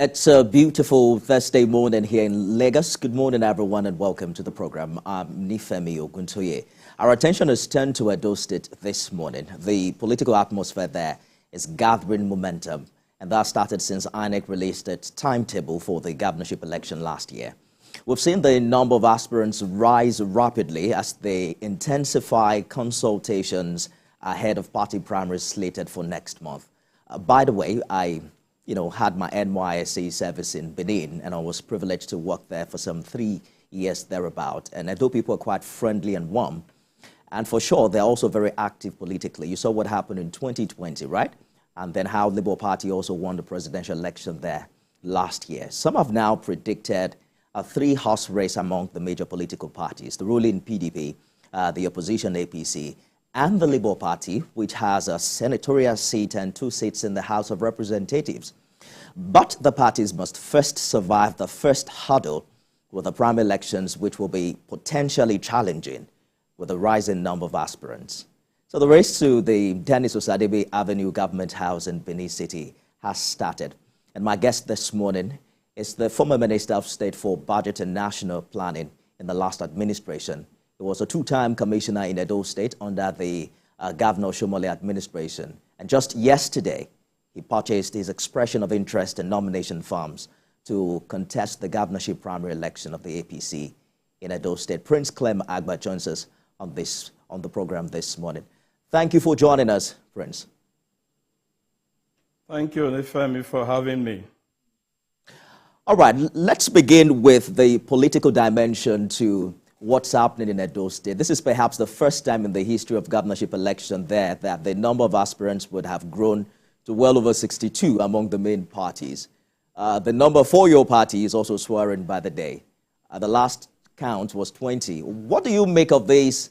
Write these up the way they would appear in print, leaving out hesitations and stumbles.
It's a beautiful Thursday morning here in Lagos. Good morning, everyone, and welcome to the program. I'm Nifemi Oguntoye. Our attention is turned to Edo State this morning. The political atmosphere there is gathering momentum, and that started since INEC released its timetable for the governorship election last year. We've seen the number of aspirants rise rapidly as they intensify consultations ahead of party primaries slated for next month. By the way, I had my NYSC service in Benin, and I was privileged to work there for some 3 years thereabout. And Edo people are quite friendly and warm. And for sure, they're also very active politically. You saw what happened in 2020, right? And then how Labour Party also won the presidential election there last year. Some have now predicted a three-horse race among the major political parties, the ruling PDP, the opposition APC, and the Labour Party, which has a senatorial seat and 2 seats in the House of Representatives. But the parties must first survive the first hurdle with the primary elections, which will be potentially challenging with a rising number of aspirants. So the race to the Dennis Osadebe Avenue Government House in Benin City has started. And my guest this morning is the former Minister of State for Budget and National Planning in the last administration. He was a 2-time commissioner in Edo State under the Governor Shomole administration. And just yesterday, he purchased his expression of interest in nomination forms to contest the governorship primary election of the APC in Edo State. Prince Clem Agba joins us on the program this morning. Thank you for joining us, Prince. Thank you, Nifemi, for having me. All right, let's begin with the political dimension to what's happening in Edo State. This is perhaps the first time in the history of governorship election there that the number of aspirants would have grown to well over 62 among the main parties. The number for your party is also soaring by the day. The last count was 20. What do you make of this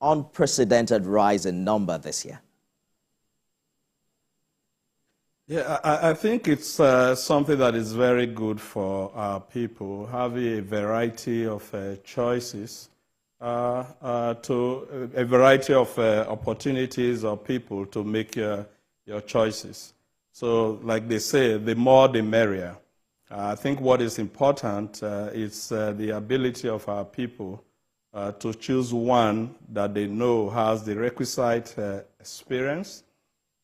unprecedented rise in number this year? Yeah, I think it's something that is very good for our people, having a variety of choices, a variety of opportunities or people to make your choices. So, like they say, the more the merrier. I think what is important is the ability of our people to choose one that they know has the requisite experience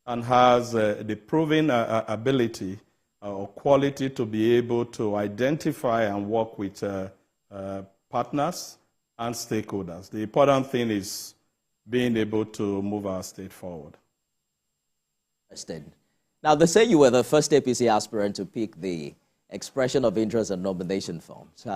and has the proven ability or quality to be able to identify and work with partners and stakeholders. The important thing is being able to move our state forward. Now, they say you were the first APC aspirant to pick the expression of interest and nomination forms.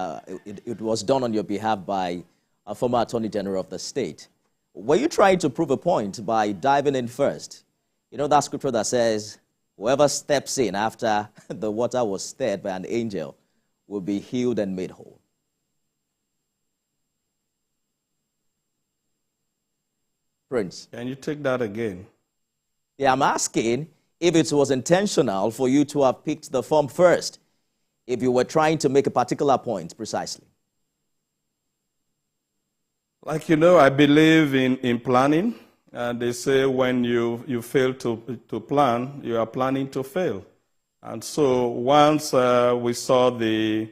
It was done on your behalf by a former Attorney General of the state. Were you trying to prove a point by diving in first? You know that scripture that says, whoever steps in after the water was stirred by an angel will be healed and made whole. Prince. Can you take that again? Yeah, I'm asking if it was intentional for you to have picked the form first, if you were trying to make a particular point precisely. Like you know, I believe in planning. They say when you fail to plan, you are planning to fail. And so once we saw the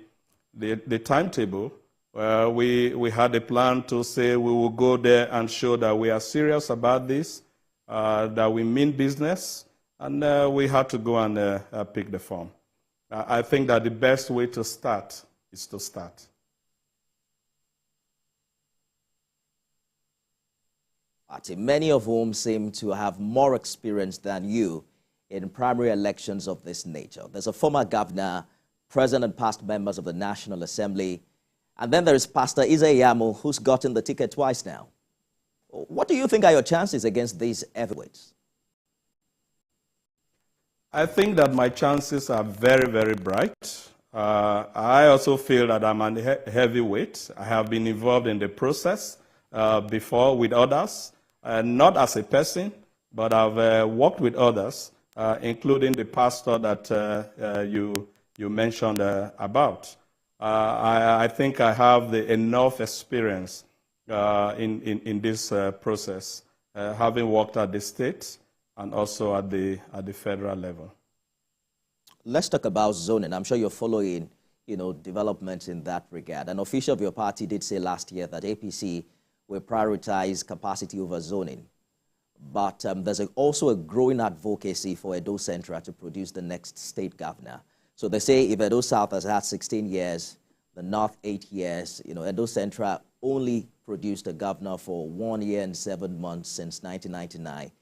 timetable, we had a plan to say we will go there and show that we are serious about this, that we mean business, and we had to go and pick the form. I think that the best way to start is to start. Many of whom seem to have more experience than you in primary elections of this nature. There's a former governor, present and past members of the National Assembly, and then there's Pastor Ize-Iyamu, who's gotten the ticket twice now. What do you think are your chances against these heavyweights? I think that my chances are very, very bright. I also feel that I'm a heavyweight. I have been involved in the process before with others. Not as a person, but I've worked with others, including the pastor that you mentioned about. I think I have enough experience in this process, having worked at the state and also at the federal level. let's talk about zoning. I'm sure you're following, developments in that regard. An official of your party did say last year that APC will prioritize capacity over zoning. But there's also a growing advocacy for Edo Central to produce the next state governor. So they say if Edo South has had 16 years, the North 8 years, Edo Central only produced a governor for 1 year and 7 months since 1999,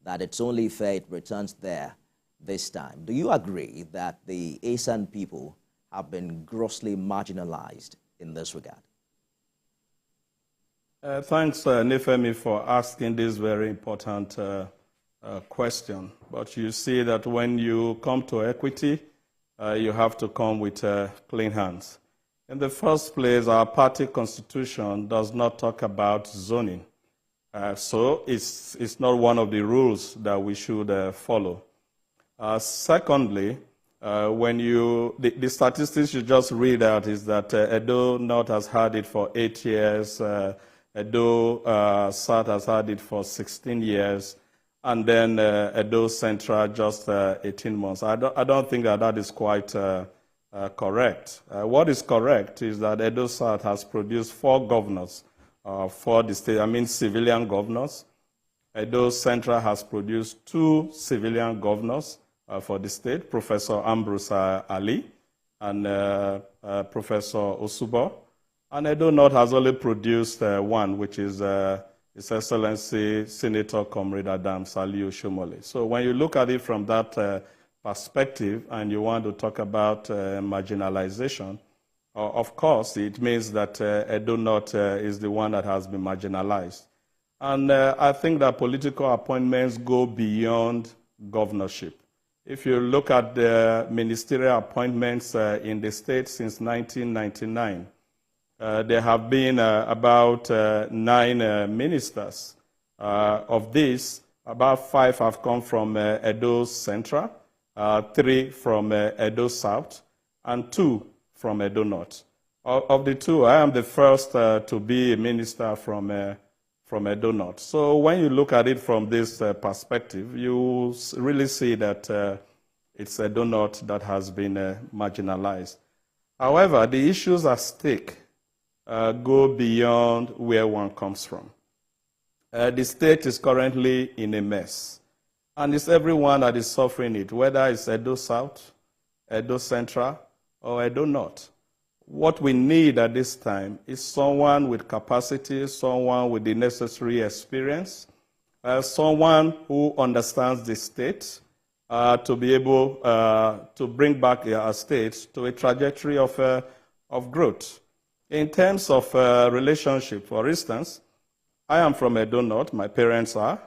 that it's only fair it returns there this time. Do you agree that the ASAN people have been grossly marginalized in this regard? Thanks, Nifemi, for asking this very important question. But you see that when you come to equity, you have to come with clean hands. In the first place, our party constitution does not talk about zoning. So it's not one of the rules that we should follow. Secondly, the statistics you just read out is that Edo North has had it for 8 years, Edo South has had it for 16 years, and then Edo Central just 18 months. I don't think that is quite correct. What is correct is that Edo South has produced 4 governors for the state, civilian governors. Edo Central has produced 2 civilian governors for the state, Professor Ambrose Ali and Professor Osubo. And Edo North has only produced 1, which is His Excellency Senator Comrade Adam Saliu Shomole. So when you look at it from that perspective and you want to talk about marginalization, of course, it means that Edo North is the one that has been marginalized. And I think that political appointments go beyond governorship. If you look at the ministerial appointments in the state since 1999, there have been about 9 ministers. Of these, about 5 have come from Edo Central, 3 from Edo South, and 2 from Edo North. Of the 2, I am the first to be a minister from Edo North. So when you look at it from this perspective, you really see that it's Edo North that has been marginalized. However, the issues at stake go beyond where one comes from. The state is currently in a mess, and it's everyone that is suffering it, whether it's Edo South, Edo Central, or Edo North. What we need at this time is someone with capacity, someone with the necessary experience, someone who understands the state to be able to bring back our state to a trajectory of growth. In terms of relationship, for instance, I am from Edo North, my parents are.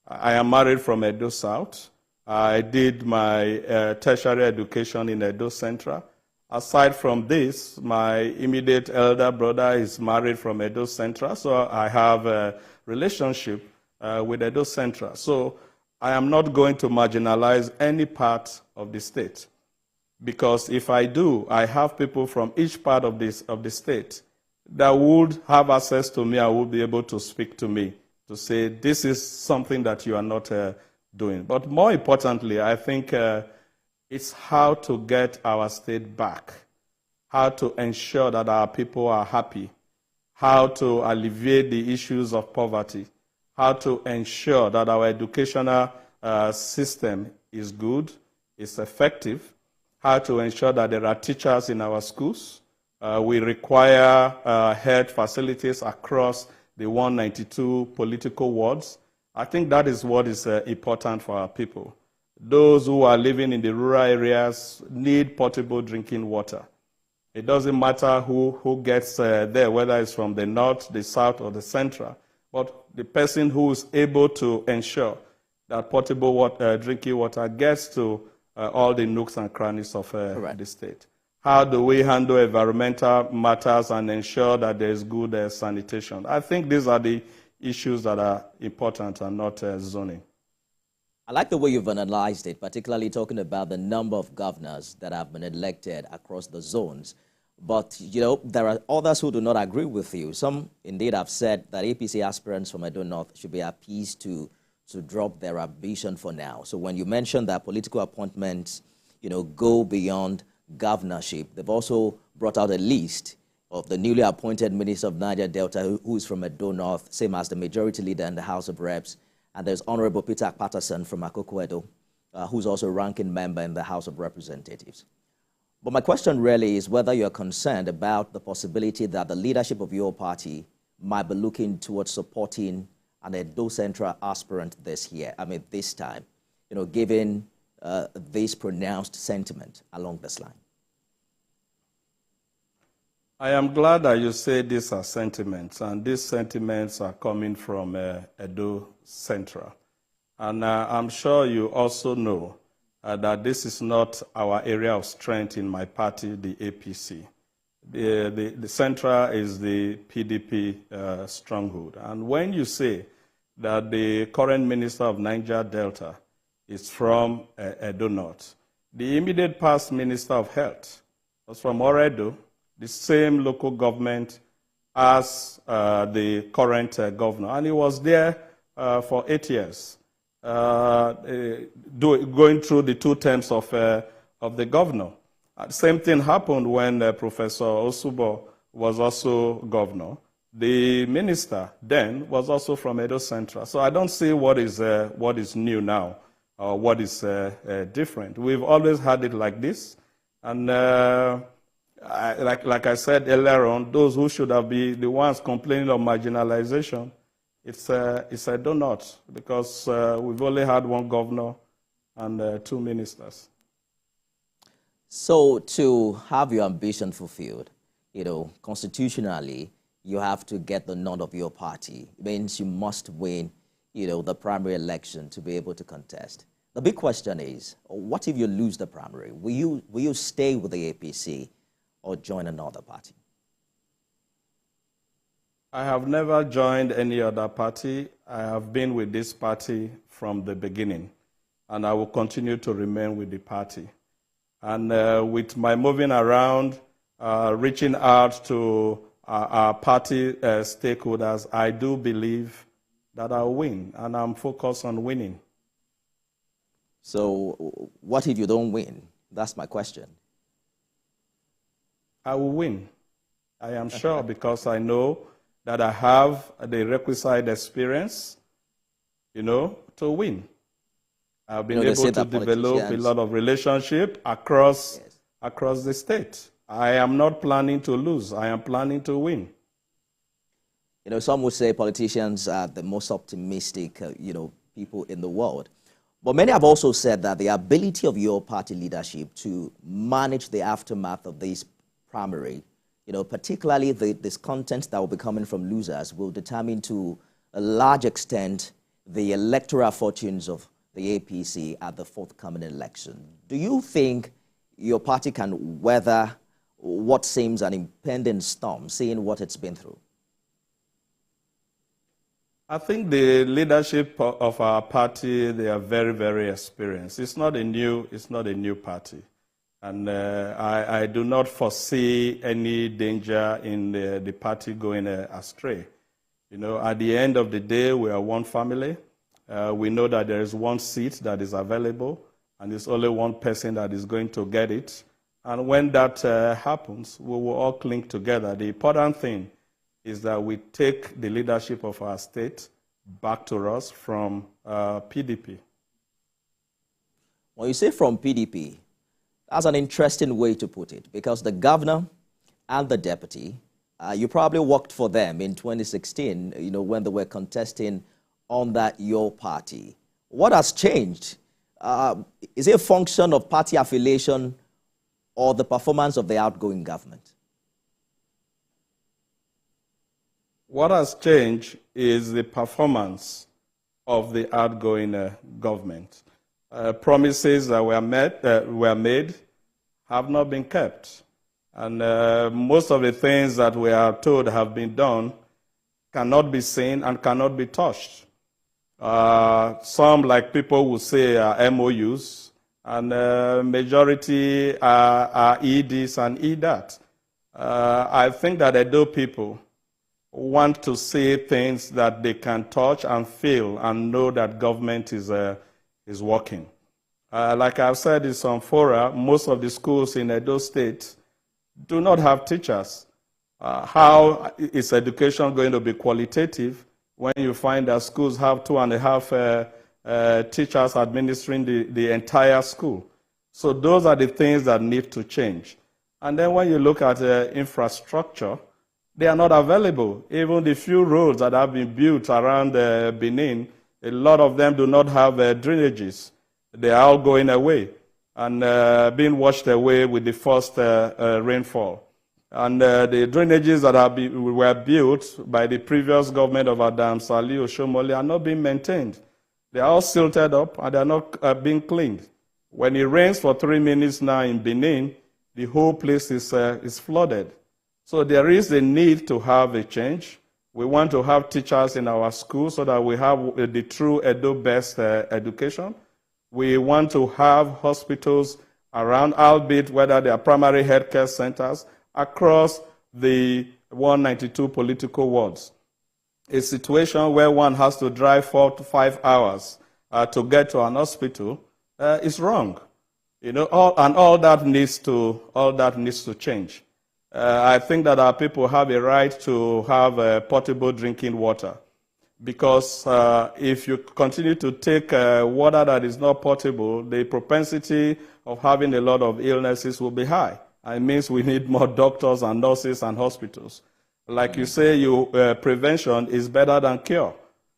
I am married from Edo South. I did my tertiary education in Edo Central. Aside from this, my immediate elder brother is married from Edo Central, so I have a relationship with Edo Central. So I am not going to marginalize any part of the state. Because if I do, I have people from each part of the state that would have access to me and would be able to speak to me to say, this is something that you are not doing. But more importantly, I think it's how to get our state back, how to ensure that our people are happy, how to alleviate the issues of poverty, how to ensure that our educational system is good, is effective, how to ensure that there are teachers in our schools. We require health facilities across the 192 political wards. I think that is what is important for our people. Those who are living in the rural areas need portable drinking water. It doesn't matter who gets there, whether it's from the north, the south, or the central, but the person who is able to ensure that portable water, drinking water gets to all the nooks and crannies of the state. How do we handle environmental matters and ensure that there is good sanitation? I think these are the issues that are important and not zoning. I like the way you've analyzed it, particularly talking about the number of governors that have been elected across the zones. But, there are others who do not agree with you. Some indeed have said that APC aspirants from Edo North should be appeased to drop their ambition for now. So when you mention that political appointments, go beyond governorship. They've also brought out a list of the newly appointed Minister of Niger Delta, who is from Edo North, same as the majority leader in the House of Reps. And there's Honorable Peter Patterson from Akoko Edo, who's also a ranking member in the House of Representatives. But my question really is whether you're concerned about the possibility that the leadership of your party might be looking towards supporting an Edo Central aspirant this time, given this pronounced sentiment along this line. I am glad that you say these are sentiments, and these sentiments are coming from Edo Central. And I'm sure you also know that this is not our area of strength in my party, the APC. The Central is the PDP stronghold. And when you say that the current Minister of Niger Delta is from Edo North, the immediate past Minister of Health was from Oredo, the same local government as the current governor. And he was there for 8 years, going through the 2 terms of the governor. The same thing happened when Professor Osubo was also governor. The minister then was also from Edo Central. So I don't see what is new now or what is different. We've always had it like this. And like I said earlier on, those who should have been the ones complaining of marginalization, it's Edo North, because we've only had 1 governor and 2 ministers. So to have your ambition fulfilled, constitutionally, you have to get the nod of your party. It means you must win, the primary election to be able to contest. The big question is, what if you lose the primary? Will you stay with the APC or join another party? I have never joined any other party. I have been with this party from the beginning, and I will continue to remain with the party. And with my moving around, reaching out to our party stakeholders, I do believe that I'll win, and I'm focused on winning. So what if you don't win? That's my question. I will win. I am sure, because I know that I have the requisite experience, to win. I've been able to develop a lot of relationship across the state. I am not planning to lose. I am planning to win. Some would say politicians are the most optimistic, people in the world. But many have also said that the ability of your party leadership to manage the aftermath of this primary, particularly the discontent that will be coming from losers, will determine to a large extent the electoral fortunes of the APC at the forthcoming election. Do you think your party can weather what seems an impending storm, seeing what it's been through? I think the leadership of our party, they are very, very experienced. It's not a new party. And I do not foresee any danger in the party going astray. At the end of the day, we are one family. We know that there is 1 seat that is available, and it's only 1 person that is going to get it. And when that happens, we will all cling together. The important thing is that we take the leadership of our state back to us from PDP. When you say from PDP, that's an interesting way to put it, because the governor and the deputy, you probably worked for them in 2016, when they were contesting under your party. What has changed? Is it a function of party affiliation or the performance of the outgoing government? What has changed is the performance of the outgoing government. Promises that were made have not been kept. And most of the things that we are told have been done cannot be seen and cannot be touched. Some, like people will say, are MOUs, and majority are EDs and EDAT. I think that Edo people want to see things that they can touch and feel and know that government is working. Like I've said in some fora, most of the schools in Edo State do not have teachers. How is education going to be qualitative when you find that schools have 2.5 teachers administering the entire school? So those are the things that need to change. And then when you look at infrastructure, they are not available. Even the few roads that have been built around Benin, a lot of them do not have drainages. They are all going away and being washed away with the first rainfall. And the drainages that were built by the previous government of Adam Sali Oshomole are not being maintained. They are all silted up and they are not being cleaned. When it rains for 3 minutes now in Benin, the whole place is flooded. So there is a need to have a change. We want to have teachers in our schools so that we have the true Edo-based education. We want to have hospitals around, albeit whether they are primary healthcare centers, across the 192 political wards. A situation where one has to drive 4 to 5 hours to get to an hospital is wrong. You know, all that needs to change. I think that our people have a right to have portable drinking water, because if you continue to take water that is not potable, the propensity of having a lot of illnesses will be high. It means we need more doctors and nurses and hospitals. Like you say, prevention is better than cure.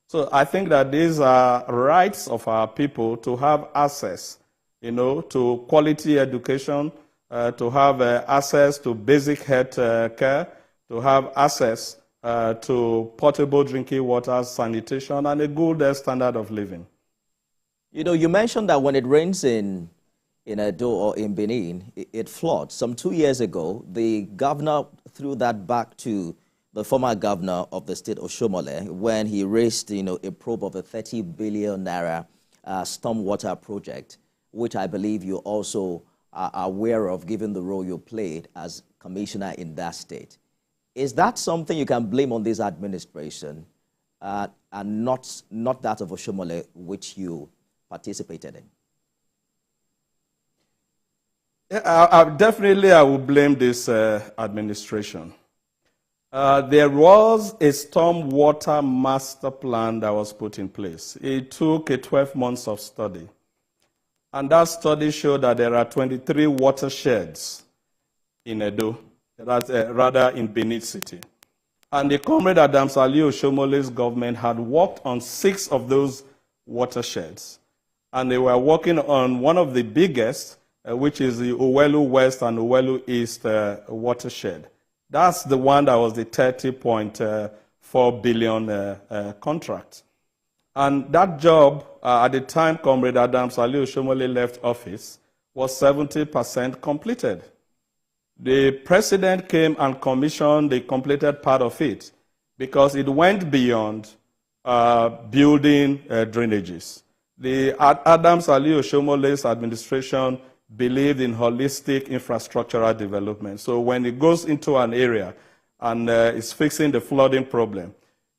So I think that these are rights of our people to have access, you know, to quality education, to have access to basic health care, to have access to portable drinking water, sanitation, and a good standard of living. You know, you mentioned that when it rains in Edo or in Benin, it floods. Some 2 years ago, the governor threw that back to the former governor of the state, Oshomole, when he raised, you know, a probe of a 30 billion naira stormwater project, which I believe you also are aware of, given the role you played as commissioner in that state. Is that something you can blame on this administration and not that of Oshomole, which you participated in? Yeah, definitely I will blame this administration. There was a stormwater master plan that was put in place. It took 12 months of study. And that study showed that there are 23 watersheds in Edo, rather in Benin City. And the Comrade Adam Sali Oshomole's government had worked on 6 of those watersheds. And they were working on one of the biggest, which is the Owelu West and Owelu East watershed. That's the one that was the 30.4 billion contract. And that job, at the time Comrade Adam Sali Oshomole left office, was 70% completed. The president came and commissioned the completed part of it because it went beyond building drainages. The Adam Sali Oshomole's administration believed in holistic infrastructural development. So when it goes into an area and is fixing the flooding problem,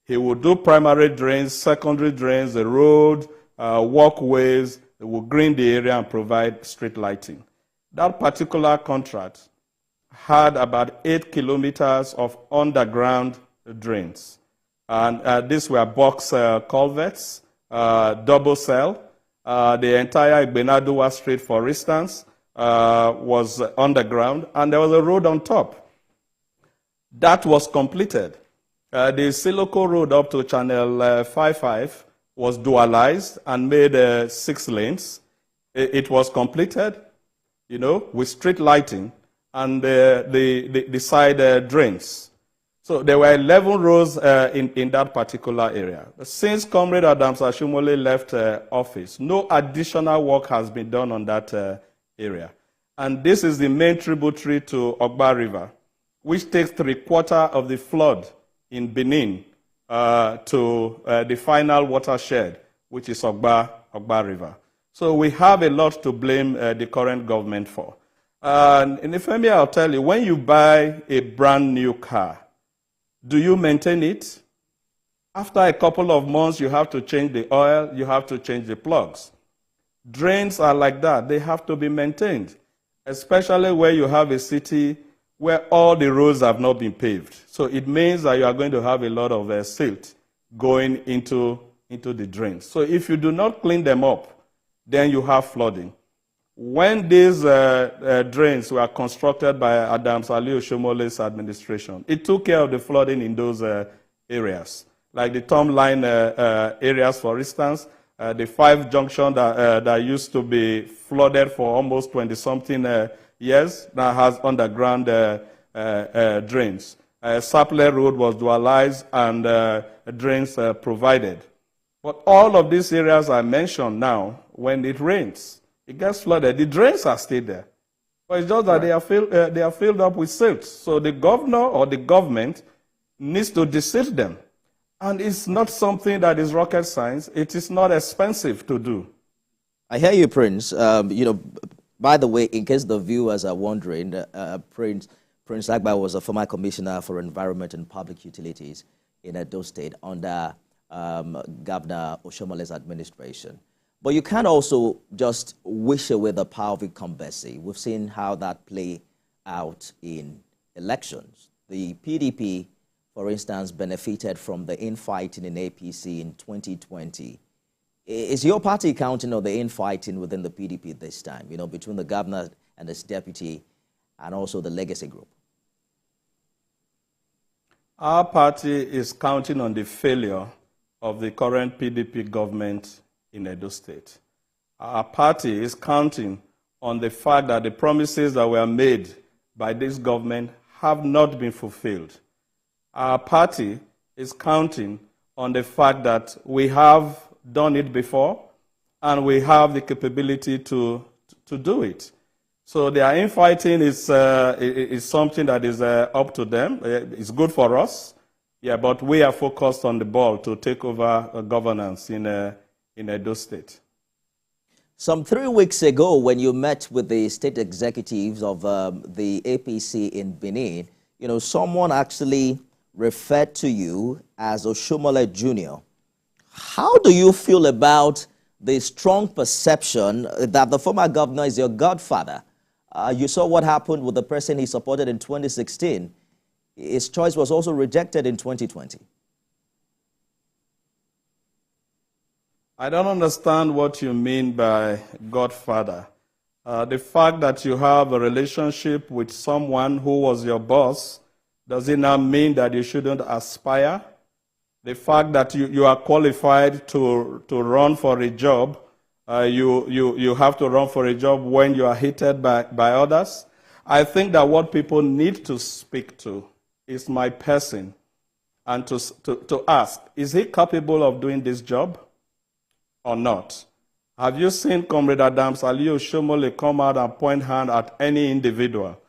he will do primary drains, secondary drains, the road, walkways. He will green the area and provide street lighting. That particular contract had about 8 kilometers of underground drains. And these were box culverts, double cell. The entire Igbenaduwa Street, for instance, was underground, and there was a road on top. That was completed. The Siloko Road up to Channel 55 was dualized and made 6 lanes. It was completed, you know, with street lighting and the side drains. So there were 11 roads in that particular area. Since Comrade Adam Sali Oshomole left office, no additional work has been done on that area. And this is the main tributary to Agba River, which takes 3/4 of the flood in Benin to the final watershed, which is Agba River. So we have a lot to blame the current government for. And Ifemi, I'll tell you, when you buy a brand new car, do you maintain it? After a couple of months, you have to change the oil, you have to change the plugs. Drains are like that. They have to be maintained, especially where you have a city where all the roads have not been paved. So it means that you are going to have a lot of silt going into the drains. So if you do not clean them up, then you have flooding. When these drains were constructed by Adams Aliyu Oshomole's administration, it took care of the flooding in those areas, like the Tom Line areas, for instance. The 5 junction that used to be flooded for almost 20-something years now has underground drains. Sapler Road was dualized and drains provided. But all of these areas I mentioned now, when it rains, it gets flooded. The drains are still there. But it's just that they are filled up with silt. So the governor or the government needs to desilt them. And it's not something that is rocket science. It is not expensive to do. I hear you, Prince. By the way, in case the viewers are wondering, Prince Agba was a former commissioner for environment and public utilities in Edo State under Governor Oshomole's administration. But you can't also just wish away the power of incumbency. We've seen how that play out in elections. The PDP, for instance, benefited from the infighting in APC in 2020. Is your party counting on the infighting within the PDP this time, between the governor and his deputy and also the legacy group? Our party is counting on the failure of the current PDP government in Edo State. Our party is counting on the fact that the promises that were made by this government have not been fulfilled. Our party is counting on the fact that we have done it before and we have the capability to do it. So their infighting is something that is up to them. It's good for us, but we are focused on the ball to take over governance in Edo State. Some 3 weeks ago, when you met with the state executives of the APC in Benin, someone actually referred to you as Oshomole Jr. How do you feel about the strong perception that the former governor is your godfather? You saw what happened with the person he supported in 2016. His choice was also rejected in 2020. I don't understand what you mean by godfather. The fact that you have a relationship with someone who was your boss, does it not mean that you shouldn't aspire? The fact that you are qualified to run for a job, you have to run for a job when you are hated by others. I think that what people need to speak to is my person and to ask, is he capable of doing this job or not? Have you seen Comrade Adams Aliyu Osomole come out and point hand at any individual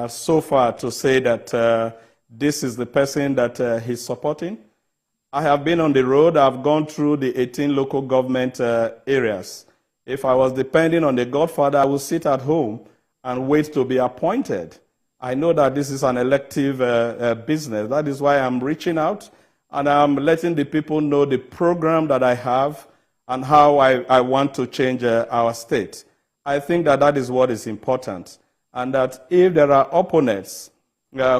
so far to say that this is the person that he's supporting? I have been on the road. I've gone through the 18 local government areas. If I was depending on the godfather, I would sit at home and wait to be appointed. I know that this is an elective business. That is why I'm reaching out and I'm letting the people know the program that I have and how I want to change our state. I think that that is what is important. And that if there are opponents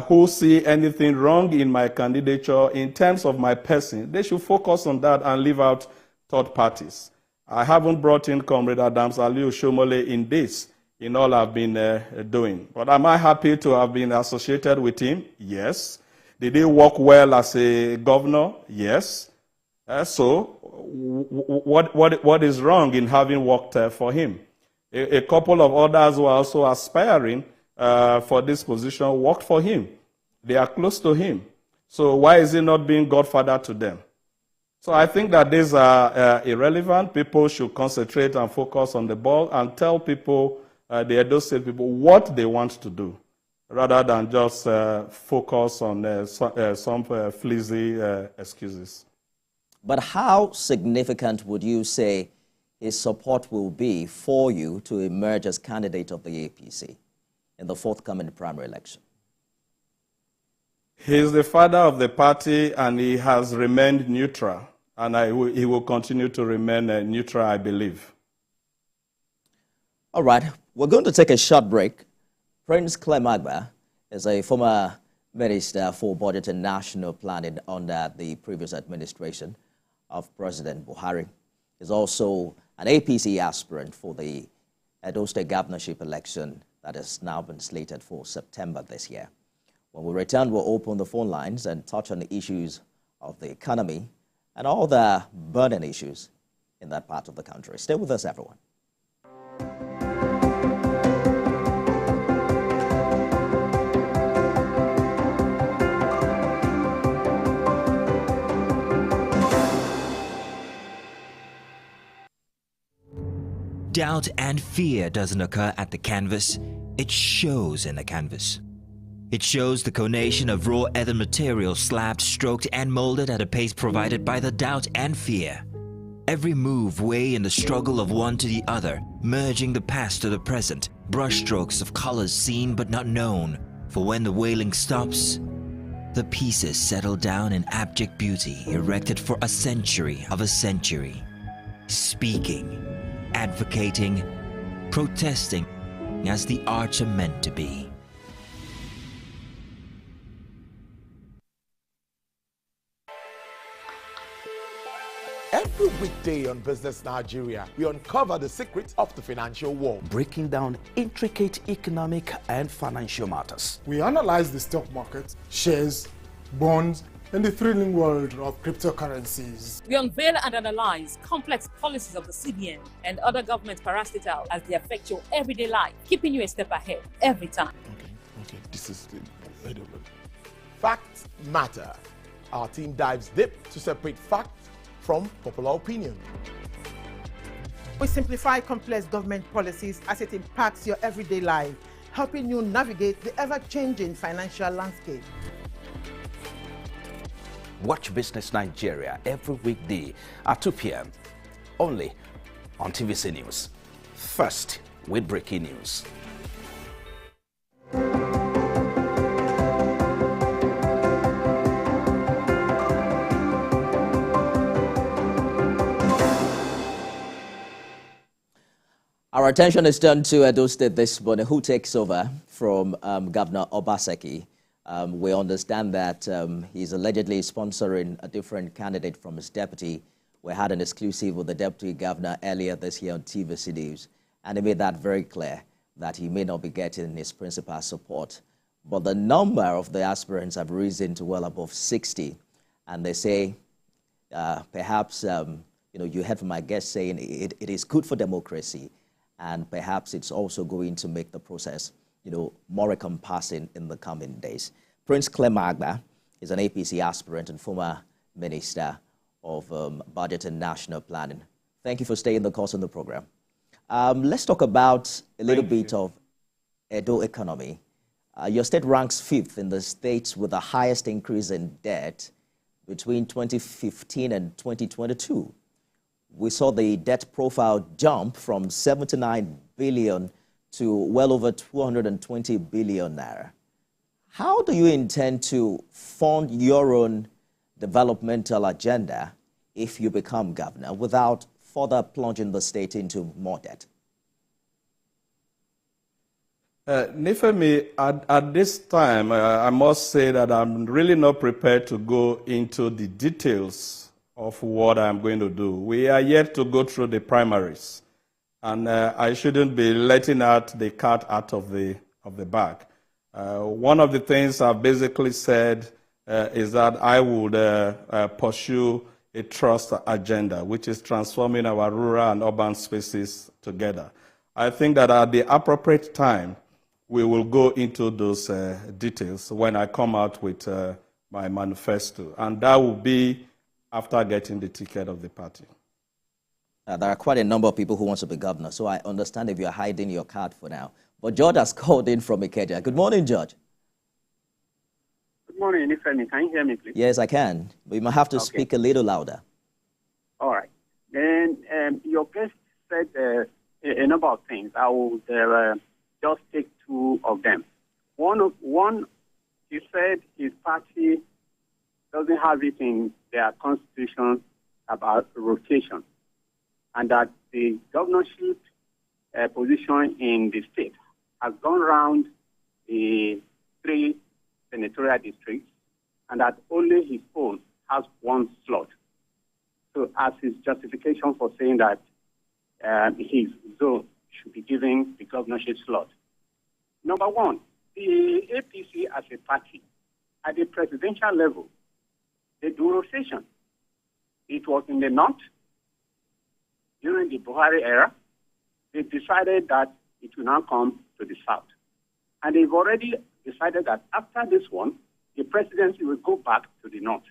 who see anything wrong in my candidature in terms of my person, they should focus on that and leave out third parties. I haven't brought in Comrade Adams Aliyu Osomole in this, in all I've been doing. But am I happy to have been associated with him? Yes. Did he work well as a governor? Yes. So what is wrong in having worked for him? A couple of others who are also aspiring for this position worked for him. They are close to him. So why is he not being godfather to them? So I think that these are irrelevant. People should concentrate and focus on the ball and tell people, the Edo State people, what they want to do, rather than just focus on some flimsy excuses. But how significant would you say his support will be for you to emerge as candidate of the APC in the forthcoming primary election? He is the father of the party and he has remained neutral. And he will continue to remain neutral, I believe. All right, we're going to take a short break. Prince Clem Agba is a former Minister for Budget and National Planning under the previous administration of President Buhari. He's also an APC aspirant for the Edo State governorship election that has now been slated for September this year. When we return, we'll open the phone lines and touch on the issues of the economy and all the burning issues in that part of the country. Stay with us, everyone. Doubt and fear doesn't occur at the canvas, it shows in the canvas. It shows the conation of raw earthen material slabbed, stroked and molded at a pace provided by the doubt and fear. Every move way in the struggle of one to the other, merging the past to the present, brushstrokes of colors seen but not known. For when the wailing stops, the pieces settle down in abject beauty erected for a century of a century. Speaking, advocating, protesting as the arts are meant to be. Every weekday on Business Nigeria, we uncover the secrets of the financial world, breaking down intricate economic and financial matters. We analyze the stock market, shares, bonds, and the thrilling world of cryptocurrencies. We unveil and analyze complex policies of the CBN and other government parastatals as they affect your everyday life, keeping you a step ahead every time. Okay, this is the Facts matter. Our team dives deep to separate facts from popular opinion. We simplify complex government policies as it impacts your everyday life, helping you navigate the ever-changing financial landscape. Watch Business Nigeria every weekday at 2 p.m. only on TVC News. First with breaking news. Our attention is turned to Edo State this morning. Who takes over from Governor Obaseki? We understand that he's allegedly sponsoring a different candidate from his deputy. We had an exclusive with the deputy governor earlier this year on TVC News, and he made that very clear that he may not be getting his principal support. But the number of the aspirants have risen to well above 60, and they say perhaps, you heard from my guest saying it is good for democracy, and perhaps it's also going to make the process more encompassing in the coming days. Prince Clem Agba is an APC aspirant and former Minister of Budget and National Planning. Thank you for staying the course on the program. Let's talk about a little bit of Edo economy. Your state ranks 5th in the states with the highest increase in debt between 2015 and 2022. We saw the debt profile jump from 79 billion to well over 220 billion naira. How do you intend to fund your own developmental agenda if you become governor without further plunging the state into more debt? Nifemi, at this time, I must say that I'm really not prepared to go into the details of what I'm going to do. We are yet to go through the primaries, and I shouldn't be letting out the cat out of the bag. One of the things I've basically said is that I would pursue a trust agenda, which is transforming our rural and urban spaces together. I think that at the appropriate time, we will go into those details when I come out with my manifesto, and that will be after getting the ticket of the party. There are quite a number of people who want to be governor, so I understand if you're hiding your card for now. But George has called in from Ikeja. Good morning, George. Good morning, Ifemi. Can you hear me, please? Yes, I can. But you might have to speak a little louder. All right. Then your guest said a number of things. I will just take two of them. One, he said his party doesn't have it in their constitution about rotation, and that the governorship position in the state has gone around the 3 senatorial districts and that only his own has 1 slot. So as his justification for saying that his zone should be given the governorship slot. Number 1, the APC as a party at the presidential level, they do rotation. It was in the north during the Buhari era. They decided that it will now come to the south. And they've already decided that after this one, the presidency will go back to the north,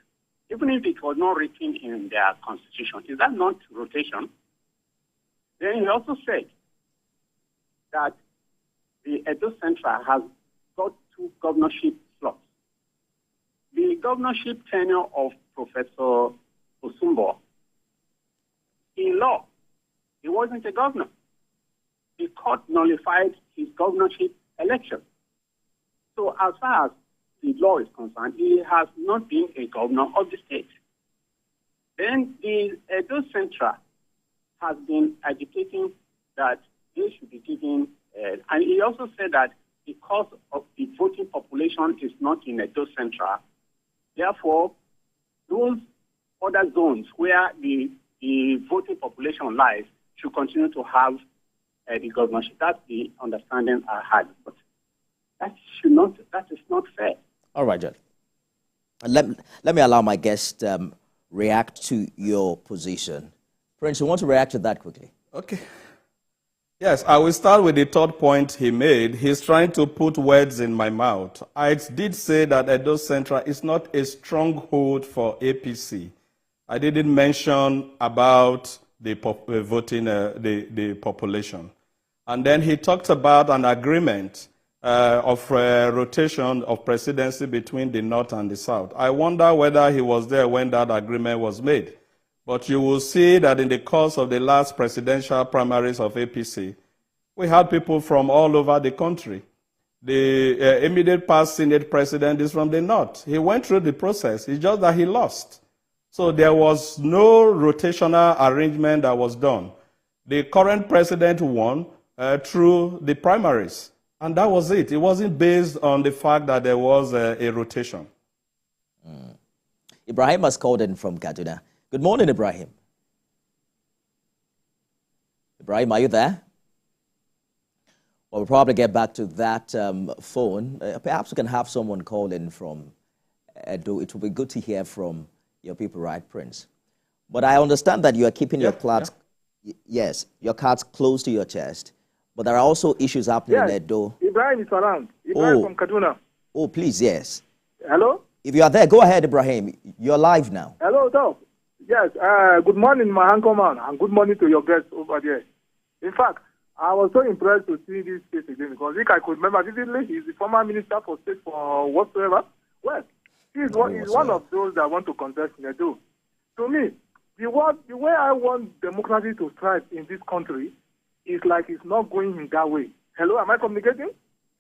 even if it was not written in their constitution. Is that not rotation? Then he also said that the Edo Central has got 2 governorship slots. The governorship tenure of Professor Osumbo, in law, he wasn't a governor. The court nullified his governorship election. So as far as the law is concerned, he has not been a governor of the state. Then the Edo Central has been agitating that they should be given, and he also said that because of the voting population is not in Edo Central, therefore, those other zones where the voting population lies should continue to have the governorship. That's the understanding I had. But that is not fair. All right, Judge. Let me allow my guest react to your position. Prince, you want to react to that quickly? Okay. Yes, I will start with the third point he made. He's trying to put words in my mouth. I did say that Edo Central is not a stronghold for APC. I didn't mention about the voting, the population. And then he talked about an agreement of rotation of presidency between the North and the South. I wonder whether he was there when that agreement was made. But you will see that in the course of the last presidential primaries of APC, we had people from all over the country. The immediate past Senate president is from the North. He went through the process. It's just that he lost. So there was no rotational arrangement that was done. The current president won through the primaries. And that was it. It wasn't based on the fact that there was a rotation. Ibrahim has called in from Kaduna. Good morning, Ibrahim. Ibrahim, are you there? Well, we'll probably get back to that phone. Perhaps we can have someone call in from Edo. It will be good to hear from your people, right, Prince? But I understand that you are keeping your cards, yes, your cards close to your chest. But there are also issues happening in Edo. Ibrahim is around. Ibrahim from Kaduna. Oh, please, yes. Hello? If you are there, go ahead, Ibrahim. You're live now. Hello, Doc. Yes, good morning, my uncle man, and good morning to your guests over there. In fact, I was so impressed to see this case again because if I could remember vividly, he's the former minister for state for whatsoever. Well, he's one of those that want to contest in Edo. To me, the way I want democracy to thrive in this country is like it's not going in that way. Hello, am I communicating?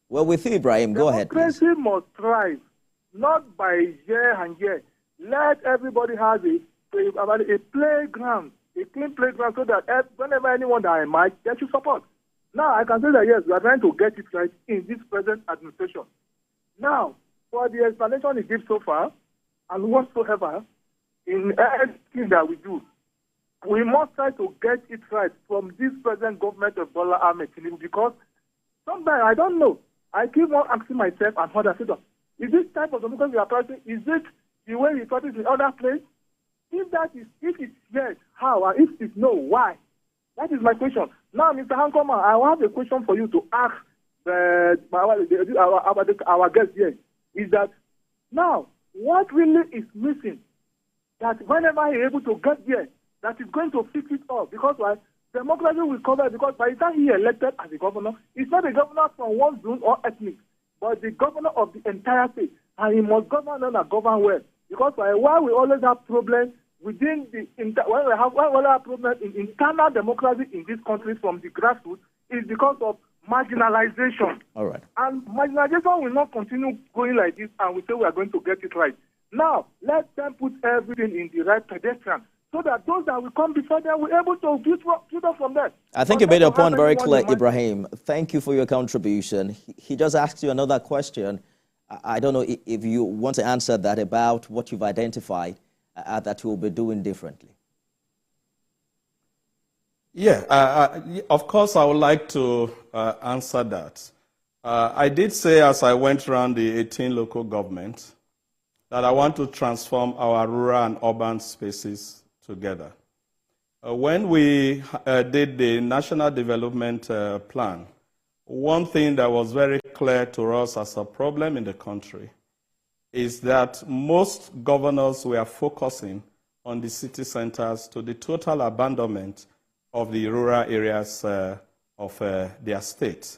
Well, with you, Ibrahim, go ahead, please. Democracy must thrive, not by year and year. Let everybody have a playground, a clean playground, so that whenever anyone that emerges, they should support. Now, I can say that, yes, we are trying to get it right in this present administration. Now, for the explanation he gives so far, and whatsoever, in everything that we do, we must try to get it right from this present government of Bola Ahmed Tinubu, because sometimes, I don't know, I keep on asking myself and others, is this type of democracy we are practicing, is it the way we practice in other places? If it's yes, how? And if it's no, why? That is my question. Now, Mr. Hankoma, I have a question for you to ask our guest here. Is that now, what really is missing that whenever you're able to get there, that is going to fix it all? Because why? Democracy will cover, because by the time he elected as a governor, it's not a governor from one zone or ethnic, but the governor of the entire state. And he must govern and govern well. Because why we always have problems within the when we have problems in internal democracy in this country from the grassroots is because of marginalization. All right. And marginalization will not continue going like this, and we say we are going to get it right. Now, let them put everything in the right pedestrian so that those that will come before them will be able to build up from there. I think you made your point very clear, Ibrahim. Thank you for your contribution. He just asked you another question. I don't know if you want to answer that about what you've identified that you will be doing differently. Yeah, of course I would like to answer that. I did say as I went around the 18 local governments that I want to transform our rural and urban spaces together. When we did the National Development Plan, one thing that was very clear to us as a problem in the country is that most governors were focusing on the city centers to the total abandonment of the rural areas of their state.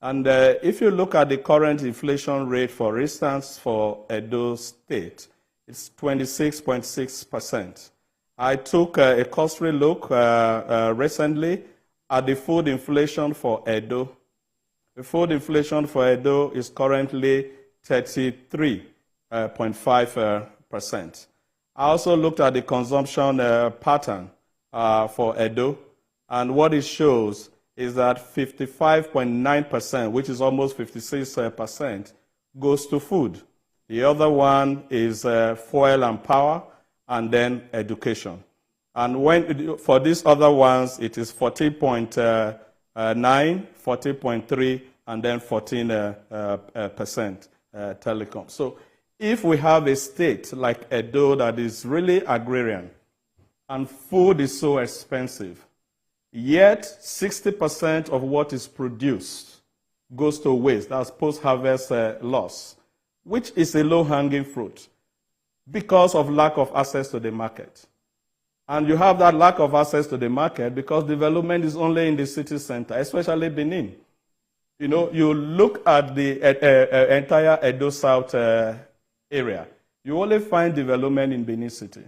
And if you look at the current inflation rate, for instance, for Edo State, it's 26.6%. I took a cursory look recently at the food inflation for Edo. The food inflation for Edo is currently 33.5%. I also looked at the consumption pattern for Edo, and what it shows is that 55.9%, which is almost 56%, goes to food. The other one is fuel and power, and then education. And when for these other ones, it is 40.9, 40.3, and then 14% telecom. So if we have a state like Edo that is really agrarian, and food is so expensive, yet 60% of what is produced goes to waste, that's post-harvest loss, which is a low-hanging fruit because of lack of access to the market. And you have that lack of access to the market because development is only in the city center, especially Benin. You know, you look at the entire Edo South area, you only find development in Benin City.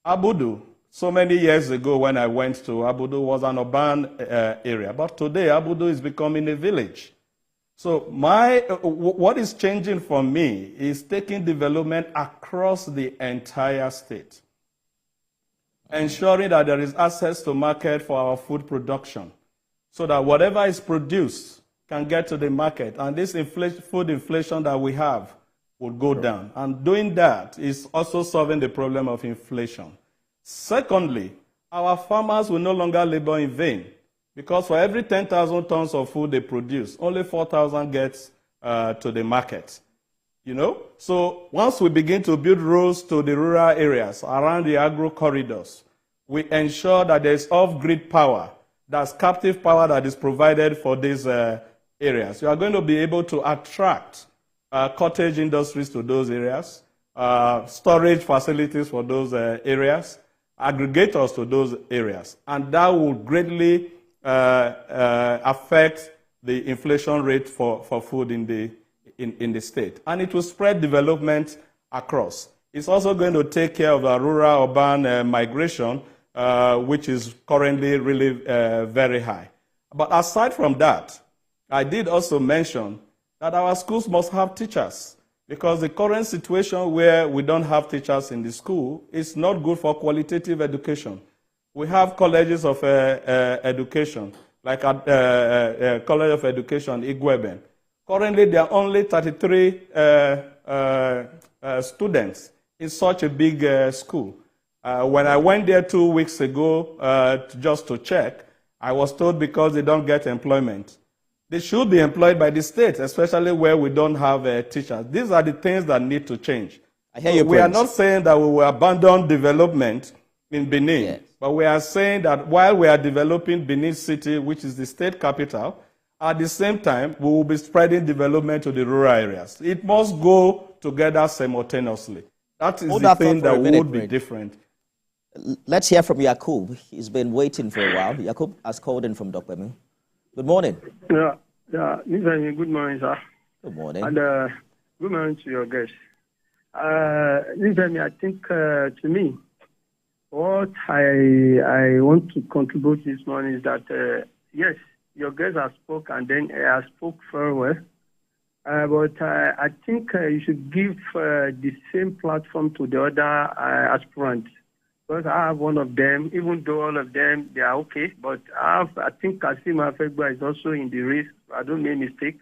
Abudu, so many years ago when I went to Abudu, was an urban area. But today, Abudu is becoming a village. So what is changing for me is taking development across the entire state, ensuring that there is access to market for our food production, so that whatever is produced can get to the market. And this food inflation that we have will go down. And doing that is also solving the problem of inflation. Secondly, our farmers will no longer labor in vain, because for every 10,000 tons of food they produce, only 4,000 gets to the market. You know? So once we begin to build roads to the rural areas around the agro corridors, we ensure that there is off-grid power, that's captive power that is provided for these areas. You are going to be able to attract cottage industries to those areas, storage facilities for those areas, aggregators to those areas, and that will greatly affect the inflation rate for food in the state. And it will spread development across. It's also going to take care of the rural-urban migration, which is currently really very high. But aside from that, I did also mention that our schools must have teachers, because the current situation where we don't have teachers in the school is not good for qualitative education. We have colleges of education, like College of Education, Igweben. Currently, there are only 33 students in such a big school. When I went there 2 weeks ago just to check, I was told because they don't get employment. They should be employed by the state, especially where we don't have teachers. These are the things that need to change. I hear you, we are not saying that we will abandon development in Benin, yes, but we are saying that while we are developing Benin City, which is the state capital, at the same time, we will be spreading development to the rural areas. It must go together simultaneously. That is the thing that would be different. Let's hear from Yakub. He's been waiting for a while. Yakub has called in from Dokpemu. Good morning. Yeah, good morning, sir. Good morning. And good morning to your guests. I think to me, what I want to contribute this morning is that, yes, your guests have spoken and then I spoke very well. But I think you should give the same platform to the other aspirants because I have one of them, even though all of them, they are okay. But I think Clem Agba is also in the race. I don't make a mistake.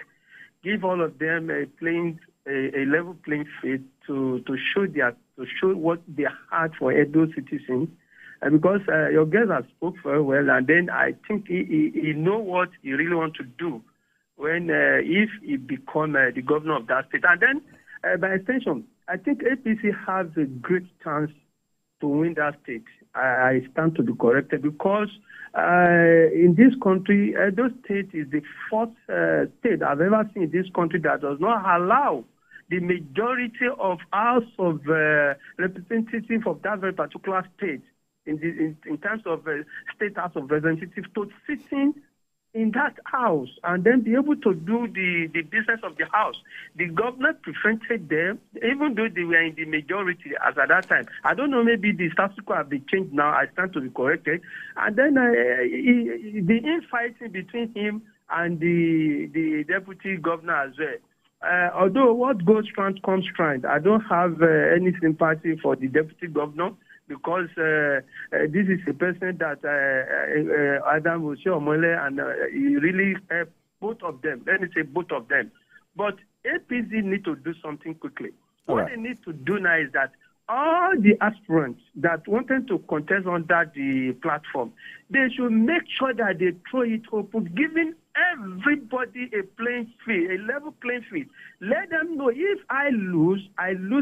Give all of them a level playing field to show what they had for Edo citizens. Because your guest has spoke very well, and then I think he know what he really want to do when if he become the governor of that state. And then, by extension, I think APC has a great chance to win that state. I stand to be corrected because in this country, Edo State is the fourth state I've ever seen in this country that does not allow the majority of House of Representatives of that very particular state in terms of State House of Representatives to sitting in that house and then be able to do the business of the house. The governor prevented them, even though they were in the majority as at that time. I don't know, maybe the status quo have been changed now. I stand to be corrected. And then the infighting between him and the deputy governor as well. Although what goes round comes round, I don't have any sympathy for the deputy governor, because this is a person that Adam Omole, and he really helped both of them. Let me say both of them. But APC need to do something quickly. What they need to do now is that all the aspirants that wanted to contest under the platform, they should make sure that they throw it open, giving everybody a playing field, a level playing field. Let them know if I lose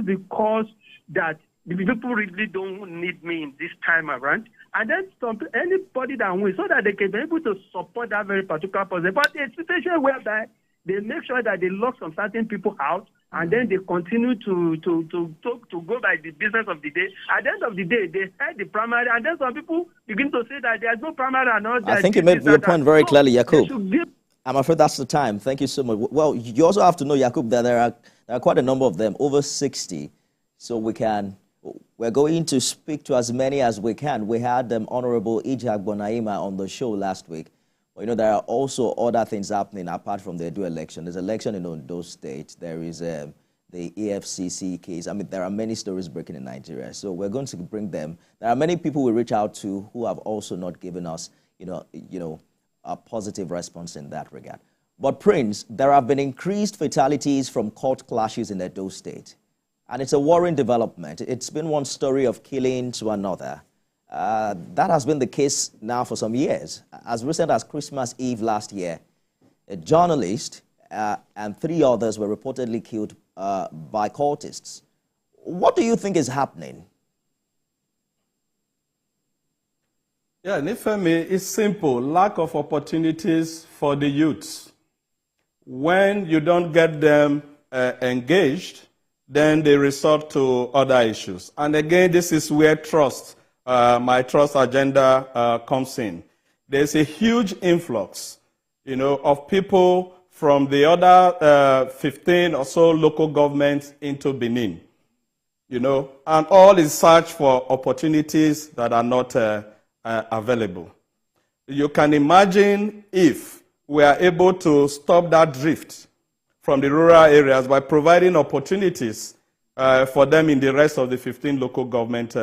because that the people really don't need me in this time around. And then anybody that wins, so that they can be able to support that very particular person. But a situation where they make sure that they lock some certain people out, and then they continue to go by the business of the day. At the end of the day, they had the primary, and then some people begin to say that there's no primary and all that. I think you made your point very clearly, Yakub. I'm afraid that's the time. Thank you so much. Well, you also have to know, Yakub, that there are quite a number of them, over 60. So we're going to speak to as many as we can. We had Honorable Ijak Bonaima on the show last week. But, there are also other things happening apart from the Edo election. There's an election in Edo State. There is the EFCC case. I mean, there are many stories breaking in Nigeria. So we're going to bring them. There are many people we reach out to who have also not given us, a positive response in that regard. But Prince, there have been increased fatalities from court clashes in Edo State. And it's a worrying development. It's been one story of killing to another. That has been the case now for some years. As recent as Christmas Eve last year, a journalist and 3 others were reportedly killed by cultists. What do you think is happening? Yeah, Nifemi, it's simple. Lack of opportunities for the youths. When you don't get them engaged, then they resort to other issues. And again, this is where trust, my trust agenda comes in. There's a huge influx, of people from the other 15 or so local governments into Benin, and all is search for opportunities that are not available. You can imagine if we are able to stop that drift from the rural areas by providing opportunities for them in the rest of the 15 local government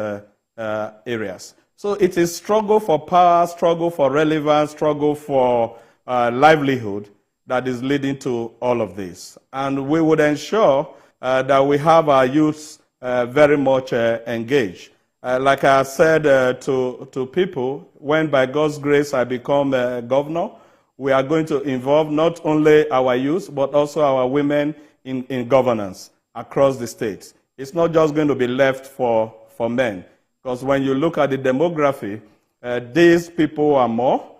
areas. So it is struggle for power, struggle for relevance, struggle for livelihood that is leading to all of this. And we would ensure that we have our youths very much engaged. Like I said to people, when by God's grace I become governor, we are going to involve not only our youth, but also our women in governance across the state. It's not just going to be left for men. Because when you look at the demography, these people are more.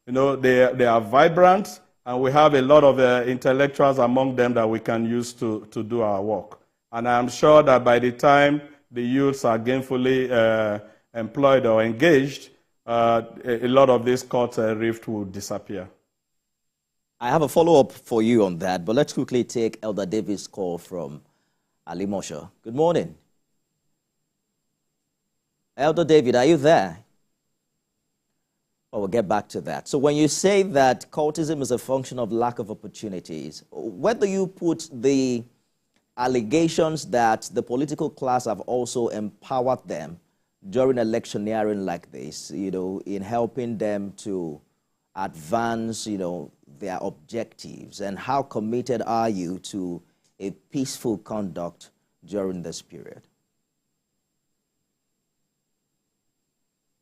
They are vibrant, and we have a lot of intellectuals among them that we can use to do our work. And I'm sure that by the time the youths are gainfully employed or engaged, a lot of this court rift will disappear. I have a follow-up for you on that, but let's quickly take Elder Davis' call from Alimosho. Good morning. Elder David, are you there? Oh, we'll get back to that. So when you say that cultism is a function of lack of opportunities, where do you put the allegations that the political class have also empowered them during electioneering like this, in helping them to advance, their objectives? And how committed are you to a peaceful conduct during this period?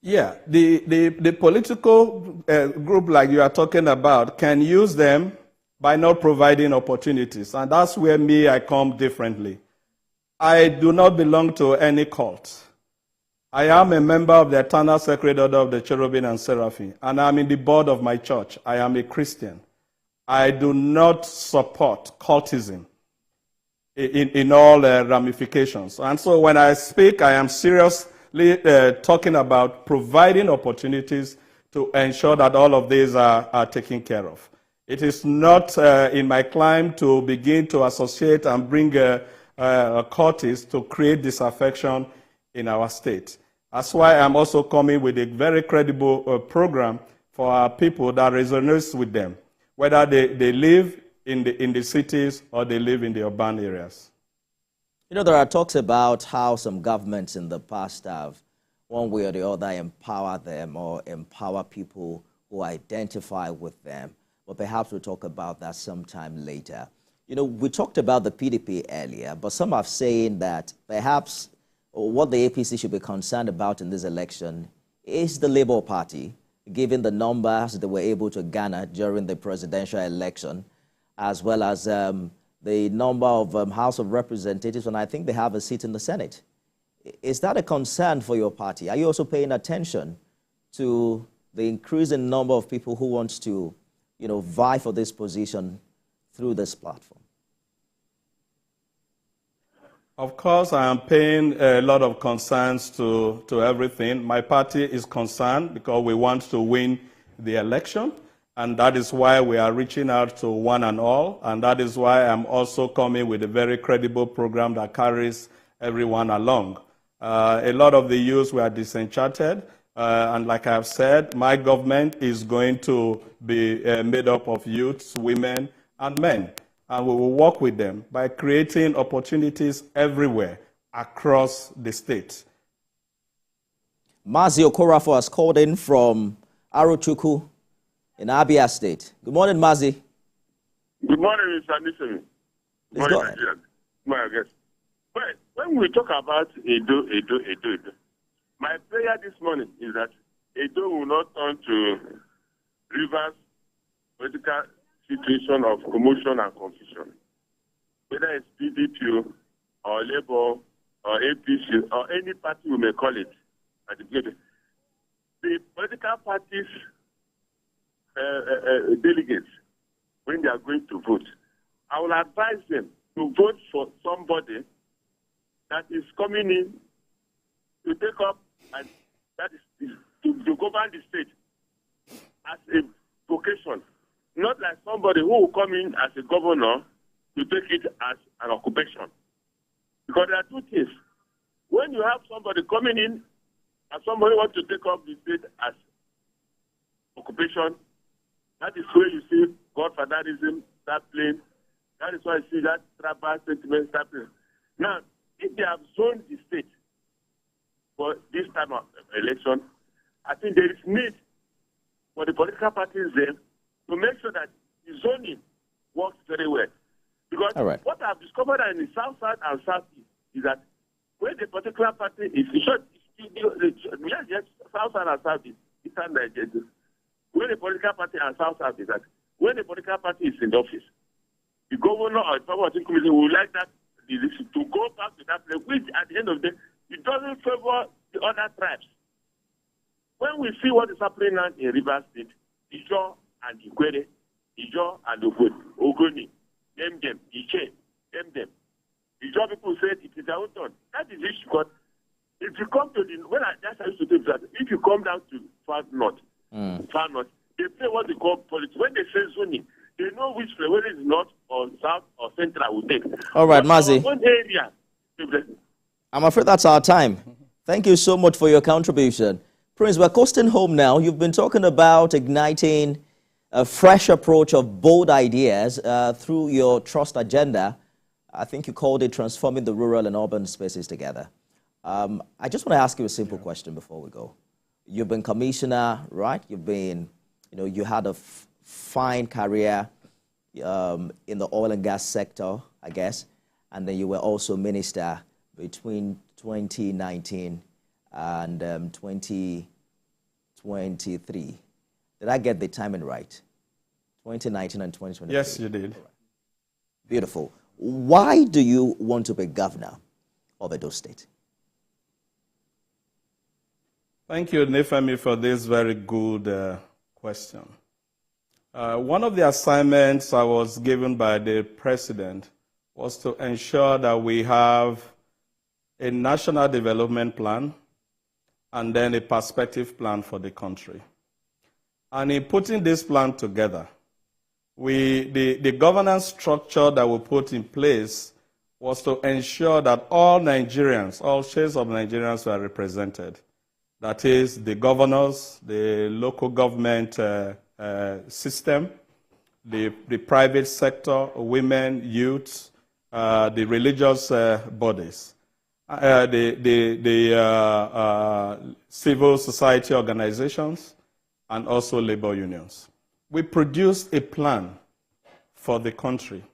Yeah, the political group like you are talking about can use them by not providing opportunities. And that's where I come differently. I do not belong to any cult. I am a member of the Eternal Sacred Order of the Cherubim and Seraphim, and I'm in the board of my church. I am a Christian. I do not support cultism in all ramifications. And so when I speak, I am seriously talking about providing opportunities to ensure that all of these are taken care of. It is not in my climb to begin to associate and bring cultists to create disaffection in our state. That's why I'm also coming with a very credible program for our people that resonates with them, whether they live in the cities or they live in the urban areas. There are talks about how some governments in the past have, one way or the other, empower them or empower people who identify with them. But perhaps we'll talk about that sometime later. We talked about the PDP earlier, but some are saying that perhaps what the APC should be concerned about in this election is the Labour Party, given the numbers they were able to garner during the presidential election, as well as the number of House of Representatives, and I think they have a seat in the Senate. Is that a concern for your party? Are you also paying attention to the increasing number of people who want to, vie for this position through this platform? Of course, I am paying a lot of concerns to everything. My party is concerned because we want to win the election, and that is why we are reaching out to one and all, and that is why I'm also coming with a very credible program that carries everyone along. A lot of the youths were disenchanted, and like I have said, my government is going to be made up of youths, women, and men. And we will work with them by creating opportunities everywhere across the state. Mazi Okorafor has called in from Arochukwu in Abia State. Good morning, Mazi. Good morning, Mr. Nissan. Please go ahead. My guest. Well, when we talk about Edo, my prayer this morning is that Edo will not turn to Rivers political situation of commotion and confusion. Whether it's PDP or Labour or APC or any party we may call it at the beginning. The political parties' delegates, when they are going to vote, I will advise them to vote for somebody that is coming in to take up and that is to govern the state as a vocation. Not like somebody who will come in as a governor to take it as an occupation. Because there are two things. When you have somebody coming in and somebody wants to take up the state as occupation, that is where you see godfatherism start playing. That is why you see that tribal sentiment start playing. Now, if they have zoned the state for this time of election, I think there is need for the political parties there to make sure that the zoning works very well. Because what I've discovered in the South Side and Southeast is that when the particular party is short, yes, South Side and Southeast, when the political party and South Side is that when the political party is in the office, the governor or the power committee would like that to go back to that place, which at the end of the day, it doesn't favor the other tribes. When we see what is happening now in Rivers State, Ijo and Ikwere, Ijo and Ogoni, them, Iche, them. Ijo people said it is their own turn. That is issue. Because if you come to that's how I used to do that. If you come down to far north, they play what they call politics. When they say zoning, they know which place, whether it's north or south or central will take. All right, Mazi. One area. I'm afraid that's our time. Thank you so much for your contribution. Prince, we're coasting home now. You've been talking about igniting a fresh approach of bold ideas through your trust agenda. I think you called it transforming the rural and urban spaces together. I just want to ask you a simple question before we go. You've been commissioner, right? You've been, you had a fine career in the oil and gas sector, I guess, and then you were also minister between 2019 and 2023. Did I get the timing right? 2019 and 2023? Yes, you did. Beautiful. Why do you want to be governor of Edo State? Thank you, Nifemi, for this very good question. One of the assignments I was given by the president was to ensure that we have a national development plan and then a perspective plan for the country. And in putting this plan together, the governance structure that we put in place was to ensure that all Nigerians, all shades of Nigerians were represented. That is, the governors, the local government system, the private sector, women, youth, the religious bodies, the civil society organizations, and also labor unions. We produced a plan for the country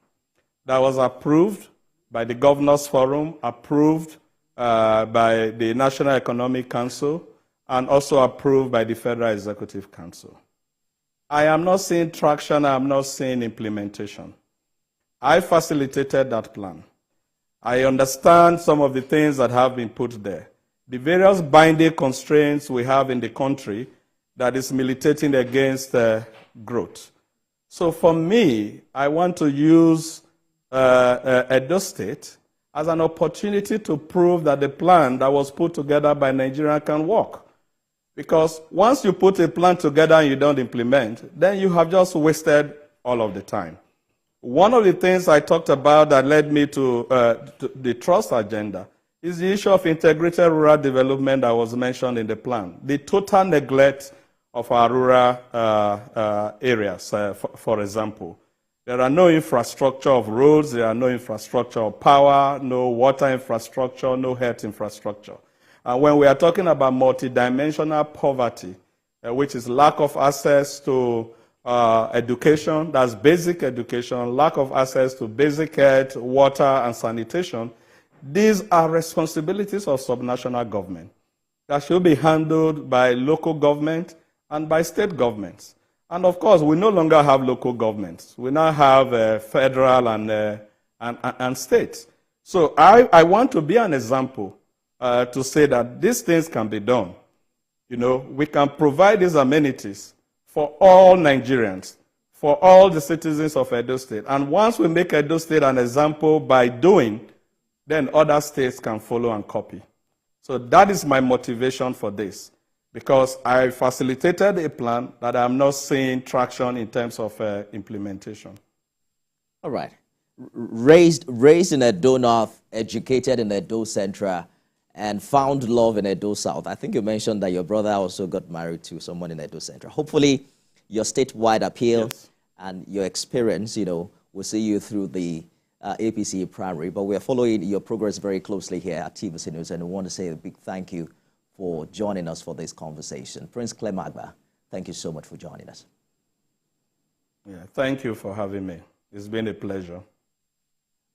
that was approved by the Governors Forum, approved by the National Economic Council, and also approved by the Federal Executive Council. I am not seeing traction, I am not seeing implementation. I facilitated that plan. I understand some of the things that have been put there. The various binding constraints we have in the country that is militating against growth. So for me, I want to use Edo State as an opportunity to prove that the plan that was put together by Nigeria can work. Because once you put a plan together and you don't implement, then you have just wasted all of the time. One of the things I talked about that led me to the trust agenda is the issue of integrated rural development that was mentioned in the plan. The total neglect of our rural areas, for example. There are no infrastructure of roads, there are no infrastructure of power, no water infrastructure, no health infrastructure. And when we are talking about multidimensional poverty, which is lack of access to education, that's basic education, lack of access to basic health, water, and sanitation, these are responsibilities of subnational government that should be handled by local government and by state governments. And of course, we no longer have local governments. We now have federal and state. So I want to be an example to say that these things can be done. We can provide these amenities for all Nigerians, for all the citizens of Edo State. And once we make Edo State an example by doing, then other states can follow and copy. So that is my motivation for this, because I facilitated a plan that I'm not seeing traction in terms of implementation. All right. Raised in Edo North, educated in Edo Central, and found love in Edo South. I think you mentioned that your brother also got married to someone in Edo Central. Hopefully, your statewide appeal and your experience, will see you through the APC primary. But we are following your progress very closely here at TVC News, and we want to say a big thank you for joining us for this conversation. Prince Clem Agba, thank you so much for joining us. Yeah, thank you for having me. It's been a pleasure.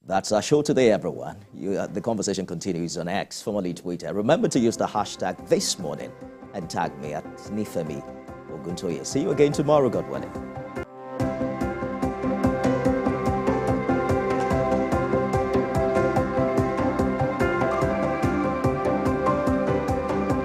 That's our show today, everyone. The conversation continues on X, formerly Twitter. Remember to use the hashtag ThisMorning and tag me at Nifemi Oguntoye. See you again tomorrow, God willing.